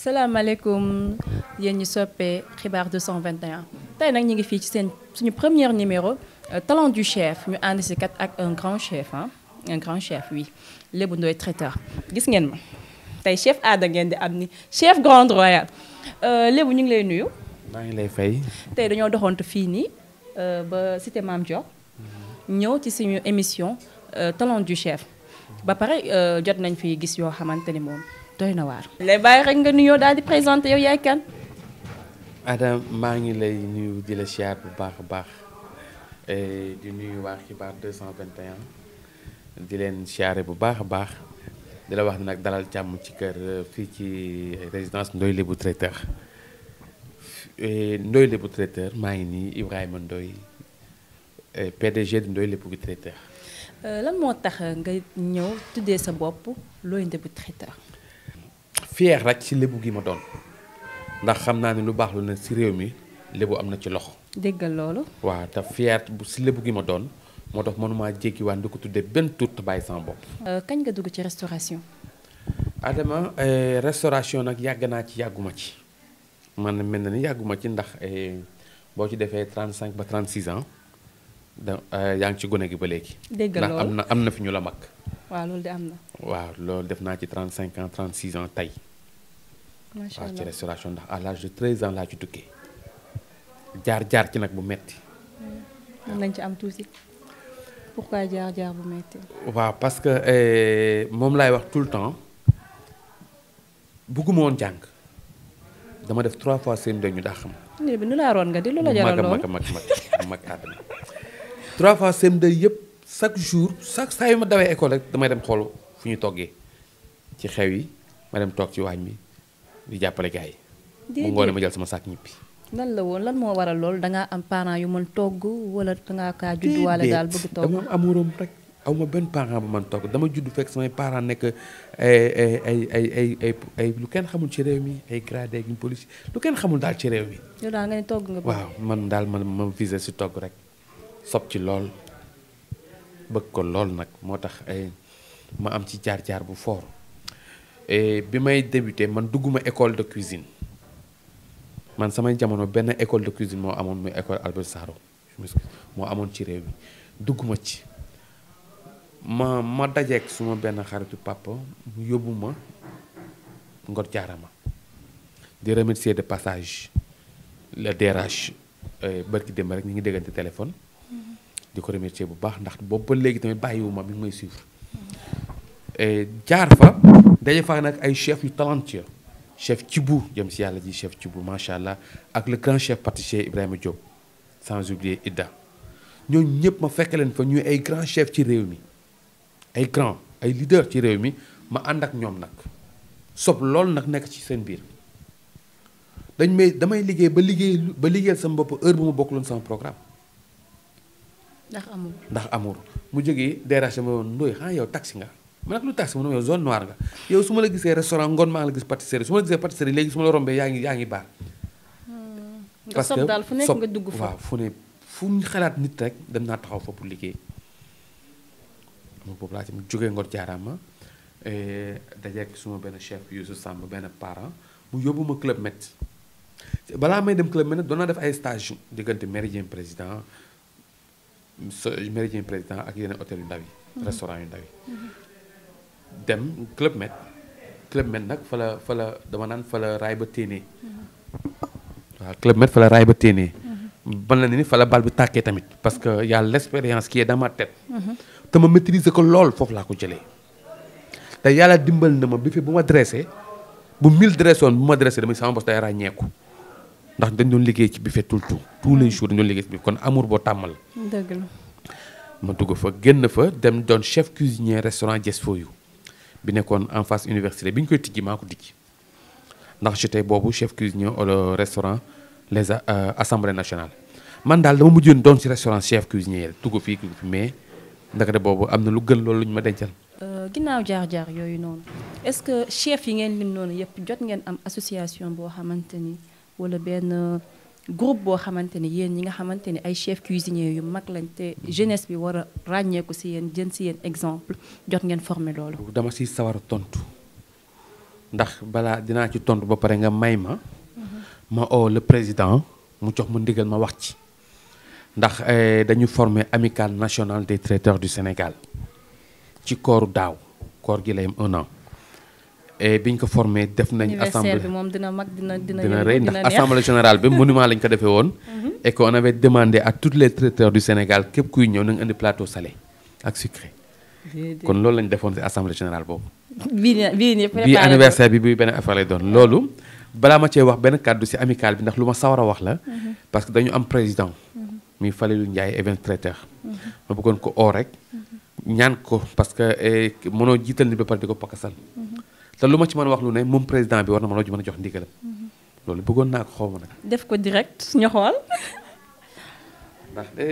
salaamaaleykum yéen ñi soppee xibaar 221 tey nag ñu ngi fii ci suñu premier numéro talent du chef ñu ànd si kat ak un grand chef un grand chef oui Lébu Ndoye traiteur gis ngeen ma tey chef aada ngeen di am ni chef grande royale Lébu ñu ngi lay nuyu. maa ngi lay fay. tey dañoo doxantu fii nii ba cité Mame Diop ñëw ci suñu émission talent du chef ba pare jot nañ fi gis yoo xamante ni moom doy na waar. lay bàyyi rek nga nuyoo daal di présenté yow yaay kan. Adam maa ngi lay nuyu di la siyaar bu baax a baax di nuyu waa xibaar 221 di leen siyaare bu baax a baax di la wax ne nag dalal jàmm ci kër fii ci résidence Ndoye Lébu traiteur Ndoye Lébu traiteur maa ngi nii Ibrahima Ndoye PDG di Ndoye Lébu traiteur. lan moo tax nga ñëw tuddee sa bopp Ndoye Lébu traiteur. fier rek ci lébu gi ma doon ndax xam naa ne lu baax lu ne ci réew mi lébu am na ci loxo. déggal loolu. waaw te fier bu ci lébu gi ma doon moo tax mënumaa jéggiwaan di ko tuddee benn tur te bàyyi sama bopp. kañ nga dugg ci restauration. Adama restauration nag yàgg naa ci yàgguma ci man mel na ni yàgguma ci ndax boo ci defee 35 ba 36 ans da yaa ngi ci gone gi ba léegi. déggal loolu ndax am na fi ñu la mag. waaw loolu de am na. waaw loolu def naa ci 35 ans 36 ans tey. macha allah waaw ci restauration ndax à l'âge de 13 ans laa ci tukkee jaar ci nag bu metti mën nañ ci am tuuti pourquoi jaar bu metti. waaw parce que moom laay wax tout le temps bugguma woon jàng dama def 3 fois CM2 ñu daa xam. nii bi nu laa roon nga di lu la jaral loolu mag àdduna 3 fois CM2 yëpp chaque jour saa yu ma dawee école rek damay dem xool fu ñu toggee ci xew yi ma dem toog ci waañ mi di jàppale gars yi. mu ngoone ma jël sama saak ñibbi. lan la woon lan moo waral loolu dangaa am parent yu mën togg wala dangaa kaa judduwaale daal bëgg togg. dama am amuram rek aw ma benn parent bu mën togg dama judd fekk samay parent nekk ay lu kenn xamul ci réew mi ay gradé ak police lu kenn xamul daal ci réew mi. yow daal nga ne togg nga. waaw man daal ma visé si togg rek sob ci lool bëgg ko lool nag moo tax ma am ci jaar-jaar bu fort bi may débuté man dugguma école de cuisine man samay jamono benn école de cuisine moo amoon muy école Albert Sarraut moo amoon ci réew mi dugguma ci ma dajeek suma benn xaritu papa mu yóbbu ma Ngor Jaarama di remercier de passage le DRH barki démb rek ñu ngi déggante téléphone di ko remercier bu baax ndax boobu ba léegi tamit bàyyiwuma mi ngi may suivre jaar fa daje fa nag ay chef yu talentueux chef Thibou jëm si yàlla ji chef Thibou macha allah ak le grand chef pâtissier Ibrahima Diop sans oublier Ida ñooñu ñëpp ma fekk leen fa ñuy ay grand chef ci réew mi ay grand ay leader ci réew mi ma ànd ak ñoom nag sob loolu nag nekk ci seen biir damay liggéey ba liggéeyal sama bopp heure bu ma bokkuloon sama programme. ndax amul mu jógee DRH ma woon Ndoye xanaa yow taxi nga ma nag lu taxi ma ne yow zone noire nga yow su ma la gisee restaurant ngoon maa ngi la gis pâtisserie su ma la gisee pâtisserie léegi su ma la rombee yaa ngi baar. parce que daal fu nekk nga dugg fa waaw fu ñu xalaat nit rek dem naa taxaw fa pour liggéey moom boobu laa ci jógee Ngor Jaarama dajeek suma benn chef Youssou Samb benn parent mu yóbbu ma Club Med balaa may dem Club Med nag doon naa def ay stage diggante Méridien Président ak yeneen hôtel yu ndaw yi restaurant yu ndaw yi dem Club Med nag fa la dama naan fa la raay ba téenee waaw Club Med fa la raay ba téenee ban la ni fa la bal bi tàkkee tamit parce que y a l'expérience qui est dans ma tête te ma maîtriser ko lool foofu laa ko jëlee te yàlla dimbal na ma bi fi bu ma dressé bu 1000 dressé woon bu ma dressé damay sama bos day ràññeeku ndax dañ doon liggéey ci buffet tous les jours dañu doon liggéey ci buffet kon amour boo tàmmal dëgg la ma dugg fa génn fa dem doon chef cuisinier restaurant Jess For You bi nekkoon en face université bi ñu koy tijji maa ko tijji ndax j'étais boobu chef cuisinier au restaurant les assemblées nationales man daal dama mujjoon doon ci restaurant chef cuisinier rek tugg fii mais ndakate boobu am na lu gën loolu lu ñu ma dencal. ginnaaw jaar-jaar yooyu noonu est-ce que chef yi ngeen lim noonu yëpp jot ngeen am association boo xamante ni wala benn groupe boo xamante ni yéen ñi nga xamante ni ay chef cuisinier yu mag lañ te jeunesse bi war a ràññeeku ci yéen jën ci yéen exemple jot ngeen former loolu. dama ci sawar a tontu ndax balaa dinaa ci tontu ba pare nga may ma ma oo le président mu jox ma ndigal ma wax ci ndax dañu former amicale nationale des traiteurs du Sénégal ci kooru daaw koor gi lay am 1 an et biñ ko formé def nañ assemblée bi moom dina mag dina rëy ndax assemblée générale bi monument lañ ko defee woon et qu'on avait demandé à tous les traiteurs du Sénégal képp kuy ñëw na nga indi plateau salé ak sucré kon loolu lañ defoon ci assemblée générale boobu bii anniversaire bi bii benn affaire lay doon loolu balaa ma cee wax benn kàddu ci amicale bi ndax lu ma sawar a wax la parce que dañu am président muy Falilou Ndiaye event traiteur ma bëggoon ko oo rek ñaan ko parce que mënoo jiital nit ba pare di ko pakasal te lu ma ci mën a wax lu ne moom président bi war na ma loo mën a jox ndigalam loolu bëggoon naa ko xaw ma nag def ko direct ñu xool ndax de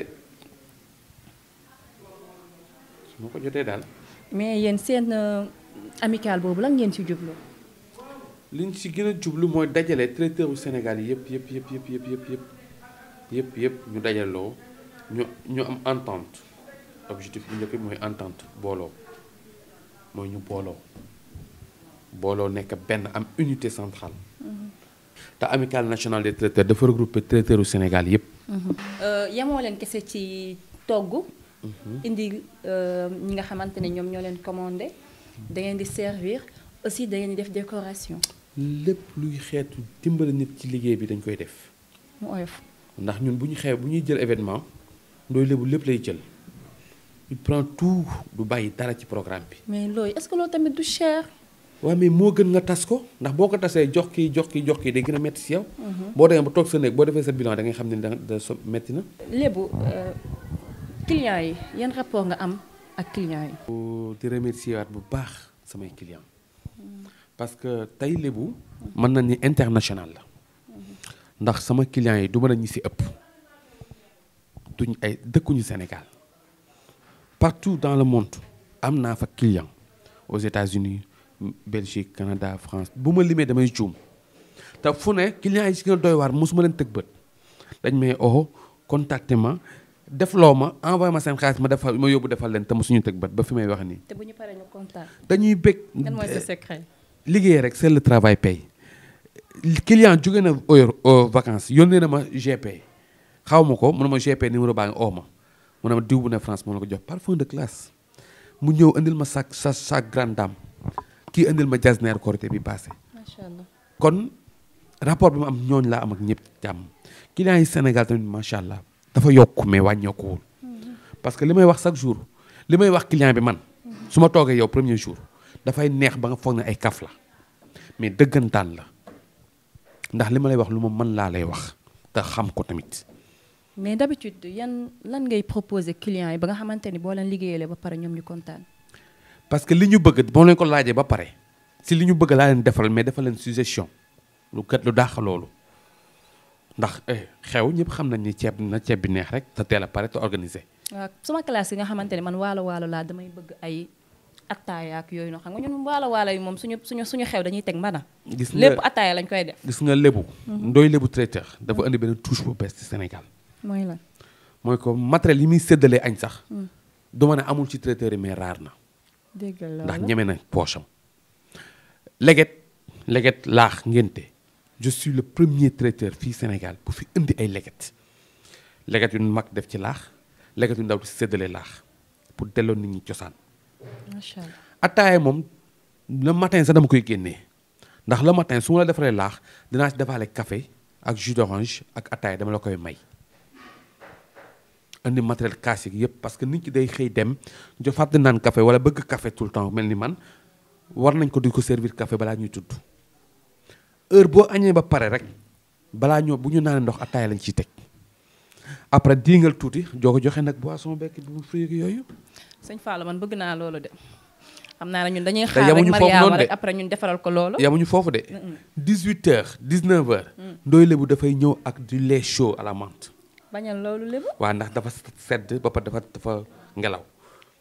su ma ko jotee daal mais yéen seen amicale boobu lan ngeen ci jublu liñ ci gën a jublu mooy dajale traiteur u Sénégal yi yëpp ñu dajaloo ñu am entente objectif bu njëkk bi mooy entente booloo mooy ñu booloo nekk benn am unité centrale te amicale nationale des traiteurs dafa regrouper traiteurs u Sénégal yëpp yemoo leen kese ci togg indi ñi nga xamante ne ñoom ñoo leen commandé da ngeen di servir aussi da ngeen di def décoration lépp luy xeetu dimbali nit ci liggéey bi dañ koy def mu oyof ndax ñun bu ñuy jël événement Ndoye Lébou lépp lay jël il prend tout du bàyyi dara ci programme bi mais loolu est-ce que loolu tamit du cher waaw mais moo gën nga tas ko ndax boo ko tasee jox kii day gën a metti si yow boo demee ba toog sa néeg boo defee sa bilan da ngay xam ne da so metti na Lébou clients yi yan rapport nga am ak clients yi di remercier waat bu baax samay clients parce que tey Lébou mën na ni international la ndax sama clients yi du mën a ñi si ëpp duñ ay dëkkuñu Sénégal partout dans le monde am naa fa client aux États-Unis Belgique Canada France bu ma limee damay juum te fu ne clients yi si gën a doy waar mosuma leen tëg bët dañ may contacté ma def loo ma envoyé ma seen xaalis ma yóbbu defal leen te mosuñu tëg bët ba fi may wax nii. te bu ñu paree ñu kontaan. dañuy bëgg. lan mooy sa secret. liggéey rek c'est le travail paye client jóge na vacances yónnee na ma GP xaw ma ko mu ne ma GP numéro baa ngi oo ma mu ne ma diw bu ne France moo la ko jox parfum de classe mu ñëw indil ma sa grande dame kii indil ma jasner Korité bi passé. macha allah kon rapport bi ma am ñooñ laa am ak ñëpp jàmm clients yi Sénégal tamit macha allah dafa yokk mais wàññeekuwul parce que li may wax chaque jour li may wax client bi man su ma toogee yow premier jour dafay neex ba nga foog ne ay kaf la mais dëggantaan la ndax li ma lay wax lu ma mën laa lay wax te xam ko tamit. mais d'habitude lan ngay proposer clients yi ba nga xamante ni boo leen liggéeyee ba pare ñoom ñu kontaan. parce que li ñu bëgg boo leen ko laajee ba pare si li ñu bëgg laa leen defal mais defal leen suggestion lu dàq loolu ndax xew ñëpp xam nañ ni ceeb bi neex rek te teel a pare te organisé. waaw sama classe yi nga xamante ne man waalo laa damay bëgg ay attaaya ak yooyu noonu xam nga ñun waalo yi moom suñu xew dañuy teg mbana. gis nga lépp attaaya lañ koy def. gis nga Lébou. Ndoye Lébou traiteur dafa indi benn touche bu bees ci Sénégal. mooy lan. mooy ko matériel yi muy séddalee añ sax. du ma ne amul ci traiteur yi mais raar na. dégg la ndax ñeme na poche am. leget laax ngénte je suis le premier traiteur fii Sénégal bu fi indi ay leget yu mag def ci laax leget yu ndaw di séddale laax pour delloo nit ñi cosaan. macha allah ataaya moom le matin sax dama koy génnee ndax le matin su ma la defalee laax dinaa ci defaale café ak jus d'orange ak ataaya dama la koy may. indi matériel classique yëpp parce que nit ki day xëy dem jo fàtte naan café wala bëgg café tout le temps mel ni man war nañ ko di ko servir café balaa ñuy tudd heure boo añee ba pare rek balaa ñoo bu ñu naanee ndox ataaya lañ ciy teg après diingal tuuti joo ko joxe nag boisson bekk bu mu fruit yooyu. sëñ Fallou man bëgg naa loolu de xam naa ne ñun dañuy xaar rek Mariama rek après ñun defaral ko loolu. yamuñu foofu de. 18h 19h. Ndoye Lébou dafay ñëw ak du lait chaud à la menthe. bañal loolu Lébou. waaw ndax dafa sedd ba pare dafa ngelaw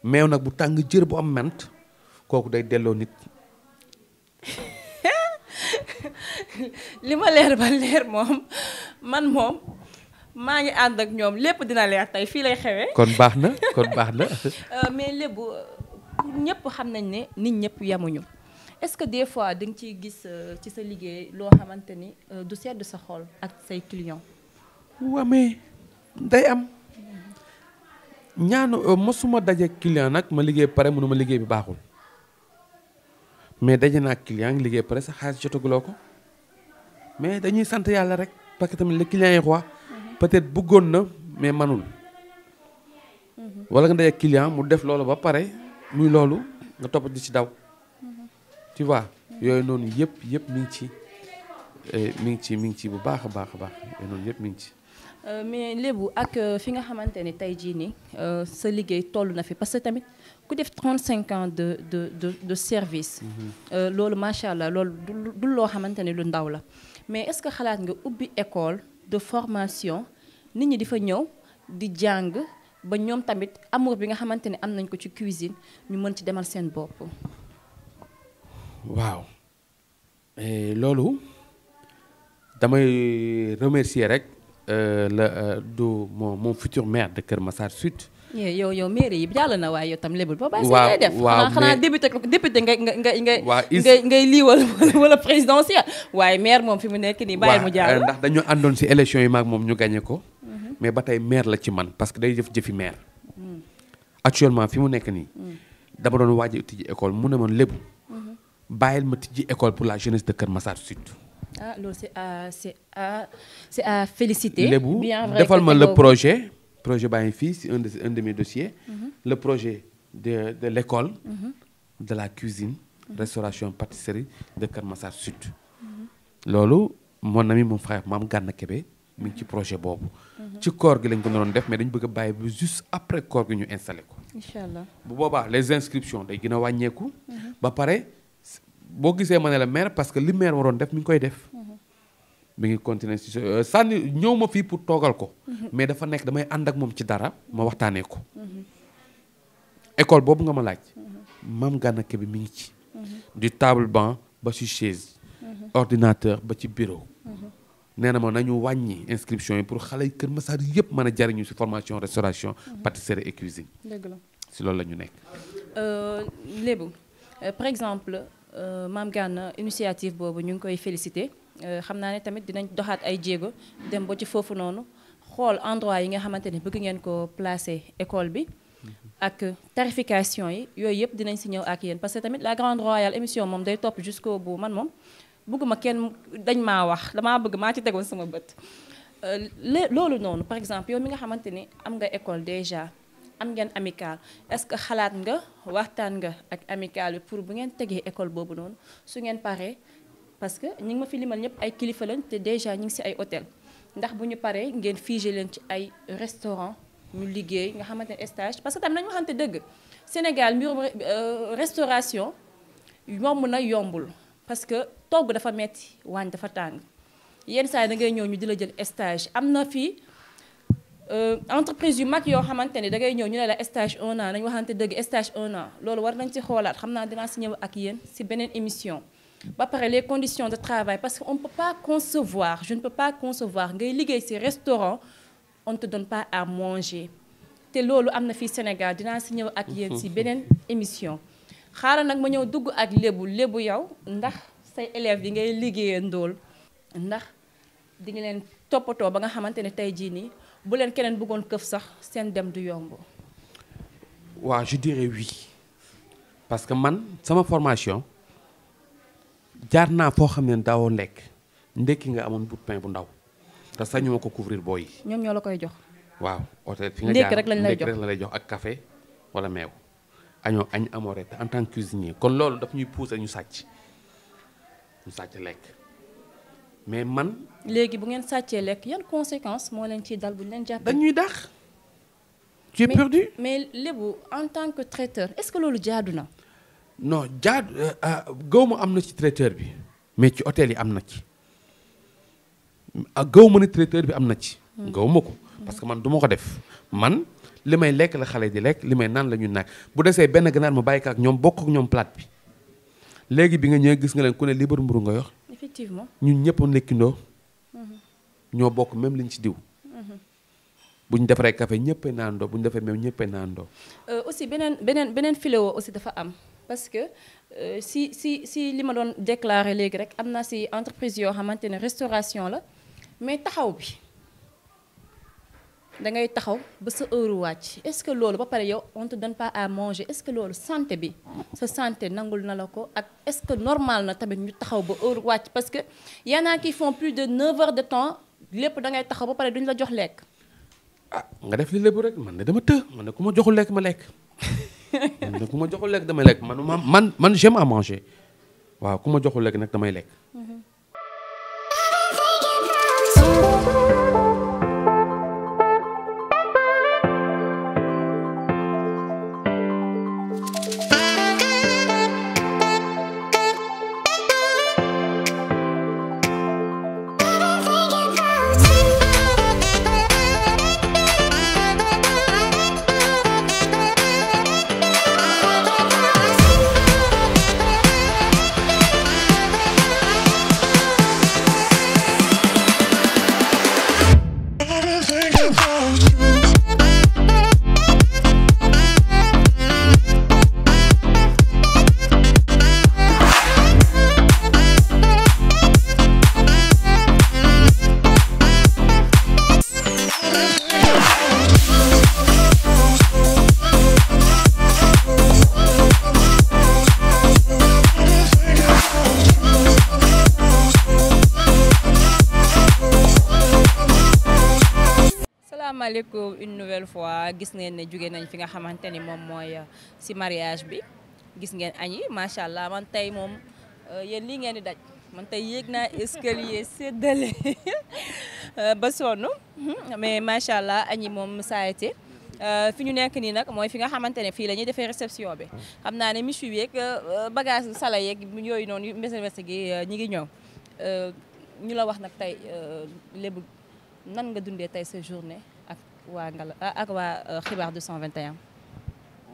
meew nag bu tàng jër bu am menthe kooku day delloo nit. li ma leer ba leer moom maa ngi ànd ak ñoom lépp dina leer tey fii lay xewee. kon baax na. mais Lébou ñëpp xam nañ ne nit ñëpp yemuñu est-ce que des fois da nga ciy gis ci sa liggéey loo xamante ni du sedd sa xol ak say clients. waa mais day am ñaanu mosuma daje client nag ma liggéey pare mënu ma liggéey bi baaxul mais daje naa client ngi liggéey pare sa xaalis jotaguloo ko mais dañuy sant yàlla rek parce que tamit le client yi roi peut-être bëggoon na mais manul wala nga daje client mu def loolu ba pare muy loolu nga topp di ci daw tu vois yooyu noonu yëpp mi ngi ci bu baax a baax yooyu noonu yëpp mi ngi ci. mais lébu ak fi nga xamante ni tey jii nii sa liggéey toll na fi parce que tamit ku def 35 ans de service. loolu macha allah loolu du loo xamante ni lu ndaw la mais est-ce que xalaat nga ubbi école de formation nit ñi di fa ñëw di jàng ba ñoom tamit amour bi nga xamante ni am nañ ko ci cuisine ñu mën ci demal seen bopp. waaw loolu damay remercier rek. mon futur maire de Kër Massar Sud. yow maire yi jàll na waaye yow tam lébu ba bàyyi waaw ngay def xanaa député ngay lii wala présidentiel waaye maire moom fi mu nekk nii bàyyi mu jàll. ndax dañoo àndoon ci élection yi maag moom ñu gagné ko. mais ba tey maire la ci man parce que day def jëfi maire. actuellement fi mu nekk nii. dama doon waaj a tijji école mu ne ma lébu. bàyyil ma tijji école pour la jeunesse de Kër Massar Sud. ah loolu c'est à féliciter. lébu bien vrai defal ma le projet baa ngi fii c'est un de mes dossiers. Le projet de l'école. De la cuisine. Restauration pâtisserie de Kër Massar Sud. loolu mon ami mon frère Mame Gana Kébé mi ngi ci projet boobu. ci koor gi lañ ko doon def mais dañu bëgg a bàyyi ba juste après koor gi ñu installé ko. incha allah bu boobaa les inscriptions day gën a wàññeeku. ba pare boo gisee ma ne la maire parce que li maire waroon def mi ngi koy def. mi ngi continuer ci sànni ñëw ma fii pour toogal ko. mais dafa nekk damay ànd ak moom ci dara ma waxtaanee ko. école boobu nga ma laaj. Mame Gana Kébé mi ngi ci. du table banc ba ci chaise. ordinateur ba ci bureau. nee na ma nañu wàññi inscription yi pour xale yi Kër Massar yëpp mën a jariñu ci formation restauration pâtisserie et cuisine. dëgg la ci loolu la ñu nekk. lébu par exemple Mame Gana initiative boobu ñu ngi koy féliciter. xam naa ne tamit dinañ doxaat ay jéego dem ba ci foofu noonu xool endroit yi nga xamante ne bëgg ngeen ko placer école bi ak tarification yi yooyu yëpp dinañ si ñëw ak yéen parce que tamit la Grande Royale émission moom day topp jusqu'au bout man moom bëgguma kenn dañ maa wax damaa bëgg maa ci tegoon sama bët. loolu noonu par exemple yow mi nga xamante ni am nga école déjà am ngeen amicale est-ce que xalaat nga waxtaan nga ak amicale bi pour bu ngeen tegee école boobu noonu su ngeen paree. parce que ñi ngi ma fi limal ñëpp ay kilifa lañ te déjà ñu ngi ci ay hôtel ndax bu ñu paree ngeen figé leen ci ay restaurant ñu liggéey nga xamante ne stage parce que tamit nañu waxante dëgg Sénégal mbirum restauration yomb na yombul parce que togg dafa metti waañ dafa tàng yenn saa yi da ngay ñëw ñu di la jël stage am na fii entreprise yu mag yoo xamante ne da ngay ñëw ñu ne la stage 1 an nañu waxante dëgg stage 1 an loolu war nañ ci xoolaat xam naa dinaa ci ñëw ak yéen ci beneen émission. ba pare les conditions de travail parce que on ne peut pas concevoir je ne peux pas concevoir ngay liggéey ci restaurant on ne te donne pas à manger te loolu am na fii Sénégal dinaa ci ñëw ak yéen ci beneen émission xaaral nag ma ñëw dugg ak lébu yow ndax say élèves yi ngay liggéeyee ndool ndax di nga leen toppatoo ba nga xamante ne tey jii nii bu leen keneen bëggoon këf sax seen dem du yomb. waaw je dirais oui parce que man sama formation. jaar naa foo xam ne daawoo lekk ndekki nga amoon bout pain bu ndaw te sañu ma ko couvrir booy yi. ñoom ñoo la koy jox. waaw hôtel fi nga jaar ndekki rek lañ lay jox ndekki rek la lay jox ak café wala meew. añ amoo rek en tant que cuisinier kon loolu daf ñuy pousser ñu sàcc lekk mais man. léegi bu ngeen sàccee lekk yan conséquences moo leen ciy dal bu ñu leen jàppee. dañuy dàq. tu es perdu. mais lébu en tant que traiteur est-ce que loolu jaadu na. non gaw ma am na ci traiteur bi mais ci hôtel yi am na ci gaw ma ne traiteur bi am na ci. gaw ma ko parce que man du ma ko def man li may lekk la xale di lekk li may naan la ñu nag bu desee benn ganaar ma bàyyi ko ak ñoom bokk ak ñoom plate bi léegi bi nga ñëwee gis nga leen ku ne liibar mburu nga yor. effectivement ñun ñëpp a nekkindoo. ñoo bokk même liñ ci diw. bu ñu defaree café ñëppay naandoo bu ñu defee même ñëppay naandoo. aussi beneen filéo aussi dafa am. parce que si li ma doon déclaré léegi rek am na si entreprise yoo xamante ne restauration la mais taxaw bi da ngay taxaw ba sa heure wàcc est-ce que loolu ba pare yow on te donne pas à manger est-ce que loolu santé bi sa santé nangul na la ko ak est-ce que normal na tamit ñu taxaw ba heure wàcc parce que y en a qui font plus de 9 heures de temps lépp da ngay taxaw ba pare duñ la jox lekk. ah nga def li lépp rek man ne dama man ne ku ma joxul lekk ma lekk man ne ku ma joxul lekk damay lekk man j'aime à manger waaw ku ma joxul lekk nag damay lekk. salaamaaleykum une nouvelle fois gis ngeen ne jóge nañ fi nga xamante ni moom mooy si mariage bi gis ngeen añi macha allah man tey moom yéen lii ngeen di daj man tey yéeg naa escalier séddale ba sonn mais macha allah añi moom ça a été fi ñu nekk nii nag mooy fi nga xamante ne fii la ñuy defee réception bi xam naa ne michu yeeg bagage sala yeeg yooyu noonu mbese gi ñi ngi ñëw ñu la wax nag tey lébu nan nga dundee tey sa journée ak waa Ngala ak waa xibaar 221.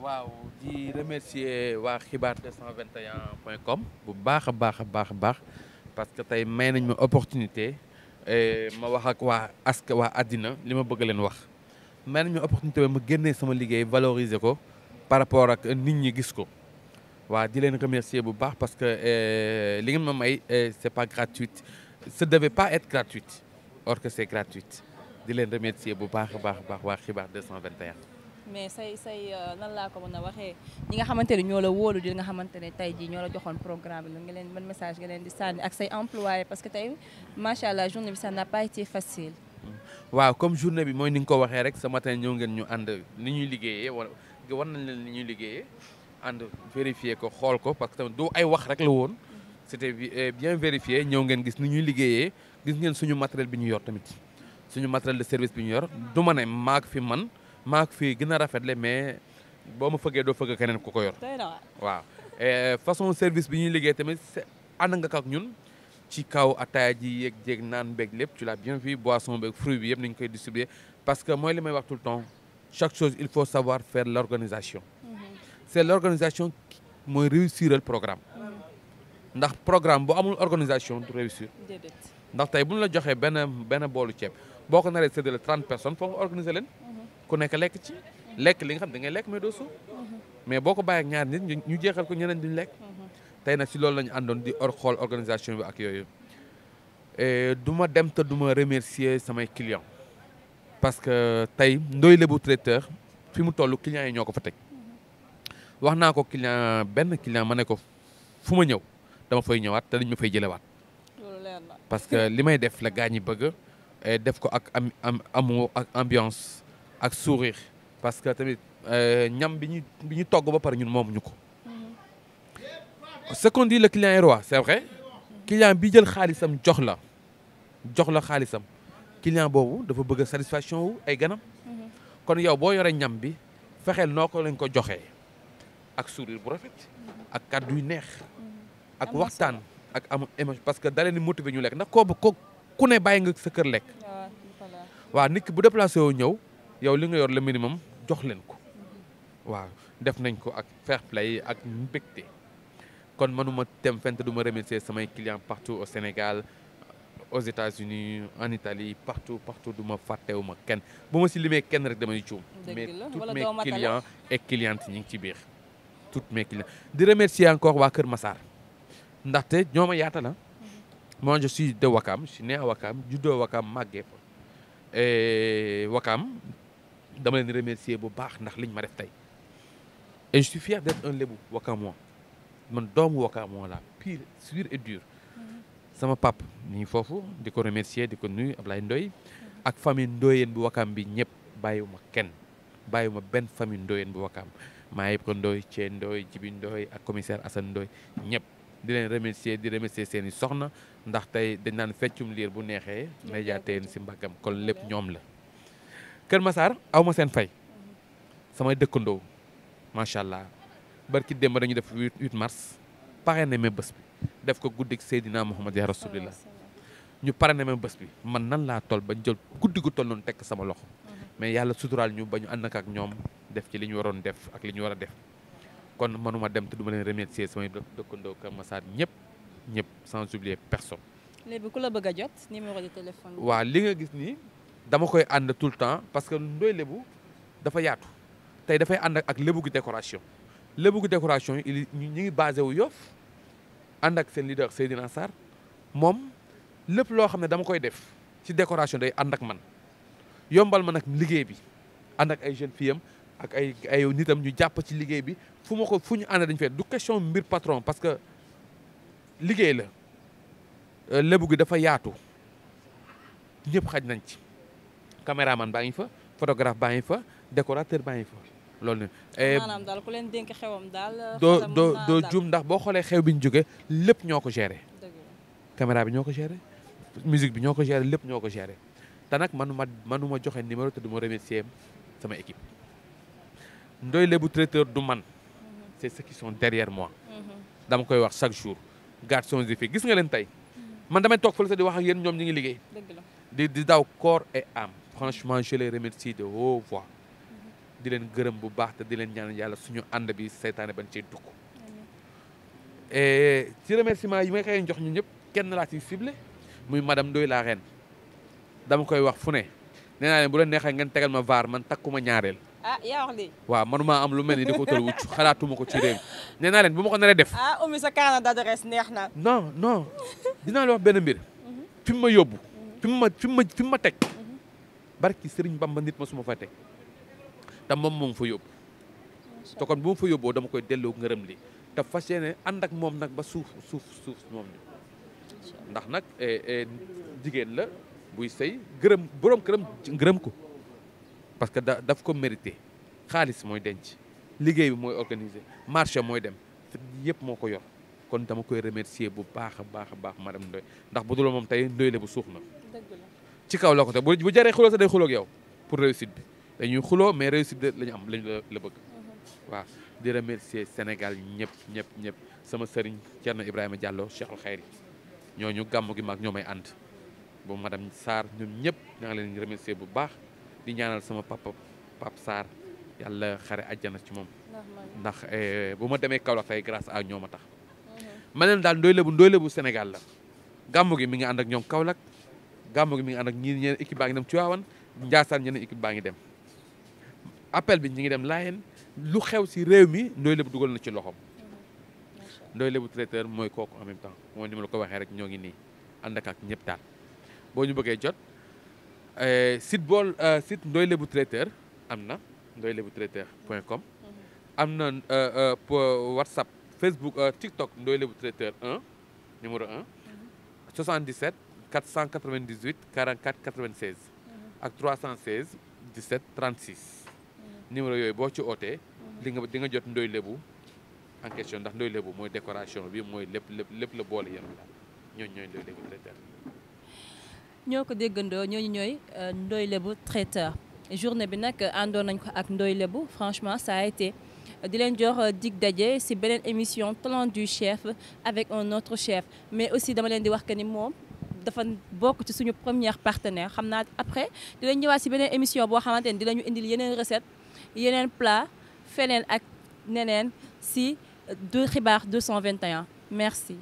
waaw di remercier waa xibaar 221.com bu baax a baax a baax a baax parce que tey may nañ ma opportunité ma wax ak waa àddina li ma bëgg leen wax may nañ ma opportunité ba ma génnee sama liggéey valoriser ko par rapport ak nit ñi gis ko waaw di leen remercier bu baax parce que li ngeen ma may c'est pas gratuite ça devait pas être gratuite or que c'est gratuite di leen remercier bu baax a baax a baax waa xibaar 221. mais say nan laa ko mën a waxee ñi nga xamante ne ñoo la wóolu di nga xamante ne tey jii ñoo la joxoon programme bi nga leen ban message nga leen di sànni ak say employés parce que tey macha allah journée bi ça n'a pas été facile. waaw comme journée bi mooy ni nga ko waxee rek ce matin ñëw ngeen ñu ànd ni ñuy liggéeyee wala war nañ leen ni ñuy liggéeyee ànd vérifier ko xool ko parce que tamit du ay wax rek la woon c'était bien vérifié ñëw ngeen gis ni ñuy liggéeyee gis ngeen suñu matériel bi ñu yor tamit suñu matériel de service bi ñu yor du ma ne maak fi man maak fi gën a rafetle mais boo ma fëggee doo fëgg keneen ku ko yor waaw façon service bi ñuy liggéey tamit ànd nga ak ñun ci kaw ataaya ji yeeg jéeg naan beeg lépp tu l'as bien vu boisson beeg fruit bi yëpp nañu koy distribuer parce que mooy li may wax tout le temps chaque chose il faut savoir faire l'organisation c'est l'organisation mooy réussir le programme ndax programme bu amul organisation du réussir ndax tey bu ñu la joxee benn boolu ceeb boo ko naree séddale 30 personnes foog nga organiser leen ku nekk lekk ci lekk li nga xam da ngay lekk mais doo suuf mais boo ko bàyyi ak ñaar nit ñu jeexal ko ñeneen duñ lekk tey nag si loolu la ñu àndoon di xool organisation bi ak yooyu du ma dem te du ma remercier samay clients parce que tey Ndoye Lebou traiteur fi mu toll clients yi ñoo ko fa teg wax naa ko benn client ma ne ko fu ma ñëw dama fay ñëwaat te dañ ma fay jëlewaat parce que li may def la gaa ñi bëgg def ko ak amour ak ambiance ak sourire parce que tamit ñam bi ñu togg ba pare ñun moomuñu ko. ce qu'on dit le client est roi c'est vrai client bi jël xaalisam jox la xaalisam client boobu dafa bëgg satisfaction wu ay ganam. kon yow boo yoree ñam bi fexeel noo ko lañ ko joxee ak sourire bu rafet ak kàddu yu neex ak waxtaan ak am émotion parce que da leen di motiver ñu lekk ndax ko ku ne bàyyi nga sa kër lekk. waaw nit ki bu déplacé woo ñëw yow li nga yor le minimum jox leen ko waaw def nañ ko ak fair play ak mbégte kon mënuma dem fent du ma remercier samay clients partout au Sénégal aux États-Unis en Italie partout du ma fàttewuma kenn bu ma si limee kenn rek damay juum mais tous mes clients et clientes ñi ngi ci biir toutes mes clients di remercier encore waa Kër Massar ndaxte ñoo ma yaata la moi je suis de Wakam je suis né à Wakam juddoo Wakam màggee fa et Wakam dama leen di remercier bu baax ndax liñ ma def tey et je suis fier d'être un lébu wakamois man doomu wakamois la pur sûr et dur sama pap nii foofu di ko remercier di ko nuyu Ablaye Ndoye ak famille Ndoyeen bu Wakam bi ñëpp bàyyiwuma kenn bàyyiwuma benn famille Ndoyeen bu Wakam maa yëpp ko Ndoye Thie Ndoye Jibi Ndoye ak commissaire Assane Ndoye ñëpp di leen remercier di remercier seeni soxna ndax tey dañ naan feccum liir bu neexee média teen si mbaggam kon lépp ñoom la Kër Massar aw ma seen fay samay dëkkandoo macha allah barki démb dañu def 8 mars parrainé ma bés bi def ko guddik Seydina Muhammad ya rasulillah ñu parrainé ma bés bi man nan laa toll ba jël guddi gu toll noonu tekk sama loxo mais yàlla suturaal ñu ba ñu ànd ak ñoom def ci li ñu waroon def ak li ñu war a def kon mënuma dem te duma leen remercier samay dëkkandoo Kër Massar ñëpp sans oublier personne. léegi ku la bëgg a jot numéro de téléphone. waaw li nga gis nii dama koy ànd tout le temps parce que Ndoye Lébu dafa yaatu tey dafay ànd ak lébu gi décoration lébu gi décoration yi ñu ngi basé wu Yoff ànd ak seen leader Seydina Sarr moom lépp loo xam ne dama koy def ci décoration day ànd ak man yombal ma nag liggéey bi ànd ak ay jeunes filles am ak ay nitam ñu jàpp ci liggéey bi fu ñu ànd dañu fee du question mbir patron parce que liggéey la lébu gi dafa yaatu ñëpp xaj nañ ci caméraman baa ngi fa photographe baa ngi fa décorateur baa ngi fa loolu ne maanaam daal ku leen dénk xewam daal doo juum ndax boo xoolee xew bi ñu jógee lépp ñoo ko géré caméra bi ñoo ko géré musique bi ñoo ko géré lépp ñoo ko géré te nag manuma joxe numéro te du ma remercier sama équipe Ndoye Lébu traiteur du man c'est ceux qui sont derrière moi dama koy wax chaque jour garde son fi gis nga leen tey man damay toog fële sa di wax ak yéen ñoom ñu ngi liggéey di daw corps et âme franchement je les remercie de haute voix di leen gërëm bu baax te di leen ñaan yàlla suñu ànd bi seytaane bañ cee dugg et ci remerciement yi may koy jox ñu ñëpp kenn laa ci ciblé muy madame Ndoye la reine dama koy wax fu ne nee naa leen bu leen neexee ngeen tegal ma vaar man takkuma ñaareel yaa wax lii waaw manuma am lu mel ni di ko utal wucc xalaatuma ko ci réew mi nee naa leen bu ma ko naree def Oumy sa carnet d'adresse neex na non dinaa la wax benn mbir fi mu ma yóbbu fi mu ma teg barki Sëriñ Bamba nit ma su ma fa teg te moom moo fa yóbbu te kon bu ma fa yóbboo dama koy delloo ngërëm li te fas yéene ànd ak moom nag ba suuf moom ni ndax nag jigéen la buy sëy gërëm boroom këram gërëm ko parce que daf ko mérité xaalis mooy denc liggéey bi mooy organisé marché mooy dem yëpp moo ko yor kon dama koy remercier bu baax a baax madame Ndoye ndax bu dul moom tey Ndoye Lébu suuf na ci kaw la ko te bu jaree xuloo sax day xuloo ak yow pour réussite bi dañuy xuloo mais réussite la ñu am lañu la bëgg waaw di remercier Sénégal ñëpp sama sëriñ Thierno Ibrahima Diallo Cheikhul Khayri ñooñu gàmmu gi maag ñoo may ànd bu madame Sarr ñoom ñëpp ñaa ngi leen remercier bu baax di ñaanal sama Pape Sarr yàlla xare àjjana ci moom ndax bu ma demee Kaolack tey grâce à ñoom a tax ma leen daal Ndoye Lébu Sénégal la gàmmu gi mi ngi ànd ak ñoom Kaolack gàmmu gi mi ngi ànd ak ñeneen équipe baa ngi dem Tivaouane Ndiassane ñeneen équipe baa ngi dem appel bi ñi ngi dem Layène lu xew si réew mi Ndoye Lébu dugal na ci loxoom Ndoye Lébu traiteur mooy kooku en même temps mooy ni ma la ko waxee rek ñoo ngi nii ànd ak ñëpp daal boo ñu bëggee jot site Ndoye Lébu traiteur am na ndoyelebutraiteur.com am na WhatsApp Facebook TikTok Ndoye Lébu traiteur 1 numéro 1 77 498 44 96 ak 316 17 36 numéro yooyu boo ci ootee di nga jot Ndoye Lébu en question ndax Ndoye Lébu mooy décoration bi mooy lépp la boole yéen daal ñooy Ndoye Lébu traiteur. ñoo ko déggandoo ñooñu ñooy Ndoye Lébu traiteur journée bi nag àndoon nañ ko ak Ndoye Lébu franchement ça a été di leen jox dig daje ci beneen émission talent du chef avec un autre chef mais aussi dama leen di wax que ni moom dafa bokk ci suñu première partenaire xam naa après di leen ñëwaat ci beneen émission boo xamante ni di lañu indil yeneen recette yeneen plat feneen ak neneen ci Xibaar 221 merci.